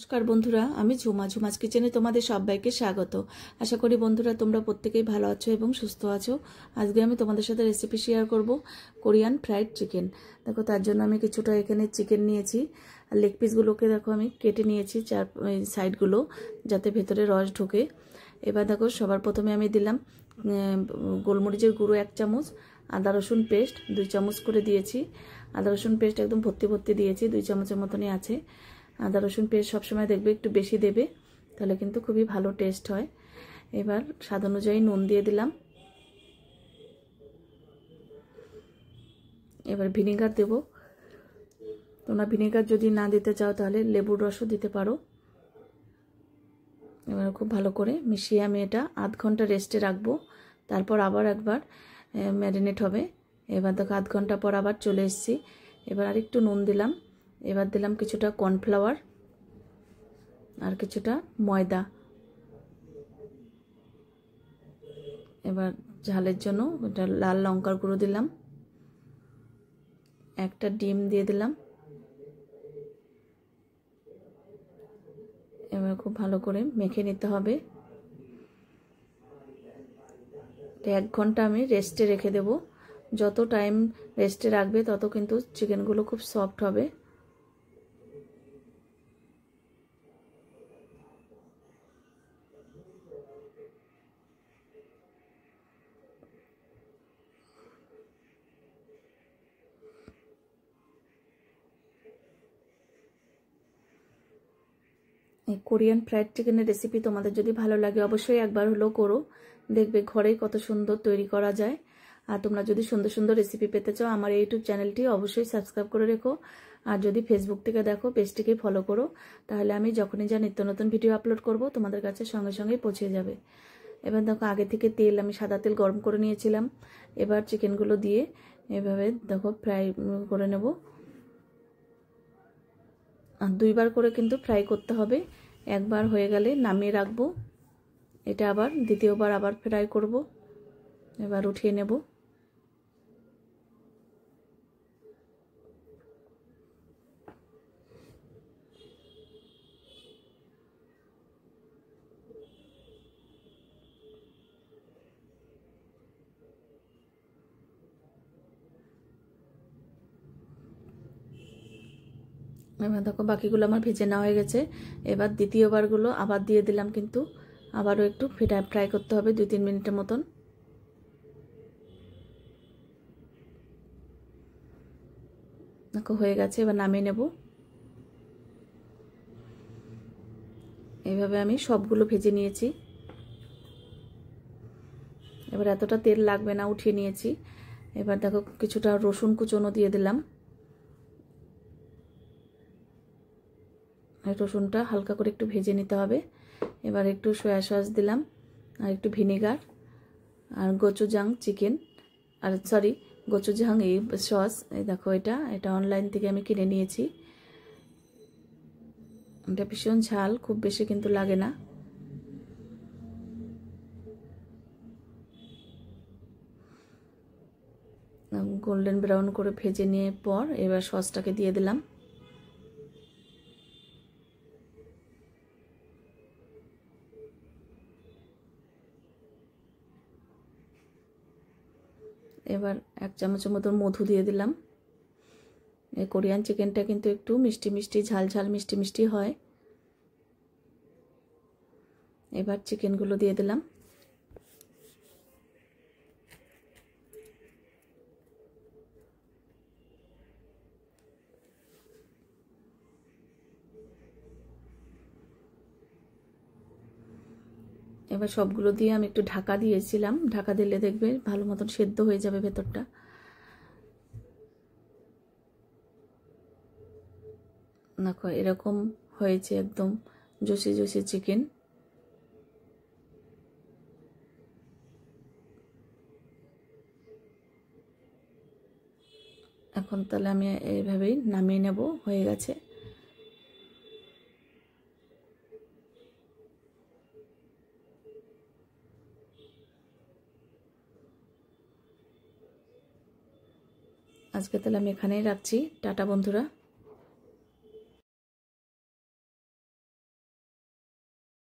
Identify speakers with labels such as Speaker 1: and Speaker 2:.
Speaker 1: নমস্কার বন্ধুরা, আমি ঝুমা। ঝুমাস কিচেনে তোমাদের সবাইকে স্বাগত। আশা করি বন্ধুরা তোমরা প্রত্যেকেই ভালো আছো এবং সুস্থ আছো। আজকে আমি তোমাদের সাথে রেসিপি শেয়ার করব কোরিয়ান ফ্রাইড চিকেন। দেখো, তার জন্য আমি কিছুটা এখানে চিকেন নিয়েছি। আর লেগ পিসগুলোকে দেখো আমি কেটে নিয়েছি চার সাইডগুলো, যাতে ভেতরে রস ঢোকে। এবার দেখো, সবার প্রথমে আমি দিলাম গোলমরিচের গুঁড়ো 1 চামচ, আদা রসুন পেস্ট 2 চামচ করে দিয়েছি। আদা রসুন পেস্ট একদম ভর্তি ভর্তি দিয়েছি, 2 চামচের মতনই আছে। আদা রসুন পেস্ট সবসময় দেখবে একটু বেশি দেবে, তাহলে কিন্তু খুবই ভালো টেস্ট হয়। এবার স্বাদ অনুযায়ী নুন দিয়ে দিলাম। এবার ভিনেগার দেব। তোমরা ভিনেগার যদি না দিতে চাও তাহলে লেবুর রসও দিতে পারো। এবার খুব ভালো করে মিশিয়ে আমি এটা আধ ঘন্টা রেস্টে রাখবো, তারপর আবার একবার ম্যারিনেট হবে। এবার দেখো, আধ ঘন্টা পর আবার চলে এসেছি। এবার আরেকটু নুন দিলাম। এবার দিলাম কিছুটা কর্নফ্লাওয়ার আর কিছুটা ময়দা। এবার ঝালের জন্য এটা লাল লঙ্কার গুঁড়ো দিলাম, একটা ডিম দিয়ে দিলাম। এবার খুব ভালো করে মেখে নিতে হবে। 1 ঘন্টা আমি রেস্টে রেখে দেব। যত টাইম রেস্টে রাখবে তত কিন্তু চিকেনগুলো খুব সফট হবে। এই কোরিয়ান ফ্রাইড চিকেনের রেসিপি তোমাদের যদি ভালো লাগে অবশ্যই একবার হলেও করো, দেখবে ঘরেই কত সুন্দর তৈরি করা যায়। আর তোমরা যদি সুন্দর সুন্দর রেসিপি পেতে চাও আমার ইউটিউব চ্যানেলটি অবশ্যই সাবস্ক্রাইব করে রেখো। আর যদি ফেসবুক থেকে দেখো পেজটিকে ফলো করো, তাহলে আমি যখনই যা নিত্য নতুন ভিডিও আপলোড করব তোমাদের কাছে সঙ্গে সঙ্গেই পৌঁছে যাবে। এবার দেখো, আগে থেকে তেল আমি সাদা তেল গরম করে নিয়েছিলাম। এবার চিকেনগুলো দিয়ে এভাবে দেখো ফ্রাই করে নেব। আর 2 বার করে কিন্তু ফ্রাই করতে হবে। একবার হয়ে গেলে নামিয়ে রাখবো। এটা আবার দ্বিতীয়বার আবার ফ্রাই করব। এবার উঠিয়ে নেব। এবার দেখো, বাকিগুলো আমার ভেজে নেওয়া হয়ে গেছে। এবার দ্বিতীয়বারগুলো আবার দিয়ে দিলাম, কিন্তু আবারও একটু ফ্রাই করতে হবে 2-3 মিনিটের মতন। দেখো হয়ে গেছে, এবার নামিয়ে নেব। এইভাবে আমি সবগুলো ভেজে নিয়েছি। এবার এতটা তেল লাগবে না, উঠিয়ে নিয়েছি। এবার দেখো, কিছুটা রসুন কুচনো দিয়ে দিলাম। রসুনটা হালকা করে একটু ভেজে নিতে হবে। এবার একটু সয়া সস দিলাম, আর একটু ভিনেগার, আর গোচুজাং চিকেন, আর সরি গোচুজাং এই সস। এই দেখো, এটা অনলাইন থেকে আমি কিনে নিয়েছি। এটা ভীষণ ঝাল, খুব বেশি কিন্তু লাগে না। গোল্ডেন ব্রাউন করে ভেজে নিয়ে পর এবার সসটাকে দিয়ে দিলাম। এবার 1 চামচের মতো মধু দিয়ে দিলাম। এই কোরিয়ান চিকেনটা কিন্তু একটু মিষ্টি মিষ্টি, ঝাল ঝাল, মিষ্টি মিষ্টি হয়। এবার চিকেনগুলো দিয়ে দিলাম। এবার সবগুলো দিয়ে আমি একটু ঢাকা দিয়েছিলাম। ঢাকা দিলে দেখবে ভালো মতন সেদ্ধ হয়ে যাবে ভেতরটা। দেখো এরকম হয়েছে, একদম জুসি জুসি চিকেন। এখন তাহলে আমি এইভাবেই নামিয়ে নেব, হয়ে গেছে। আজকে তাহলে আমি এখানেই রাখছি। টাটা বন্ধুরা।